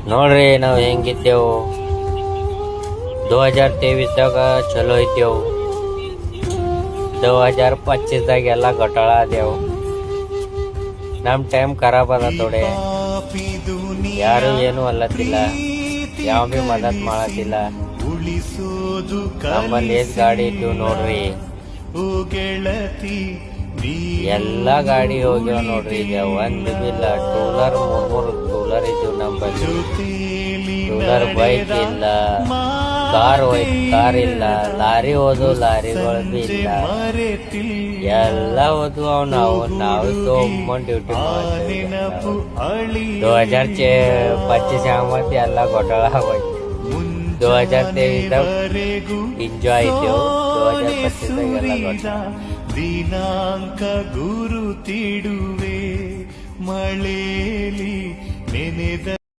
ನೋಡ್ರಿ ನಾವು ಹೆಂಗಿದ್ದೆವು 2023ದಾಗ ಚಲೋ ಇದ್ದೆವು. 2025ದಾಗ ಎಲ್ಲ ಘಟಾಳ ಆದೆವು. ನಮ್ ಟೈಮ್ ಖರಾಬ್ ಅದ ತೋಡೆ. ಯಾರು ಏನು ಅಲ್ಲತ್ತಿಲ್ಲ, ಯಾವ ಭೀ ಮದತ್ ಮಾಡತ್ತಿಲ್ಲ. ನಮ್ಮಲ್ಲಿ ಏನ್ ಗಾಡಿ ಇದ್ದು ನೋಡ್ರಿ, ಎಲ್ಲ ಗಾಡಿ ಹೋಗ್ಯಾವ ನೋಡ್ರಿ. ಈಗ ಒಂದು ಬಿಲ್ಲ ಟೂಲರ್ 3 ಟೂಲರ್ ಇದ್ದು ನಂಬಲ್ಲಿ. ಟೂಲರ್ ಬೈಕ್ ಇಲ್ಲ, ಕಾರ್ ಇಲ್ಲ, ಲಾರಿ ಹೋದು ಲಾರಿಗಳು ಬಿ ಇಲ್ಲ, ಎಲ್ಲ ಹೋದ್ವು. ನಾವು ತೊಗೊಂಡ್ ಡ್ಯೂಟಿ ಮಾಡ್ತೇವೆ. 2025 ಎಲ್ಲ ಘೋಟಾಳ ಆಗೋಯ್ತು. 2023 ಎಂಜಾಯ್ ಇದ್ದೆವು. 2025 ಎಲ್ಲ ಘೋಟಾಳ. ದಿನಾಂಕ ಗುರುತಿಡುವೆ ಮಳೆಲಿ ನೆನೆದ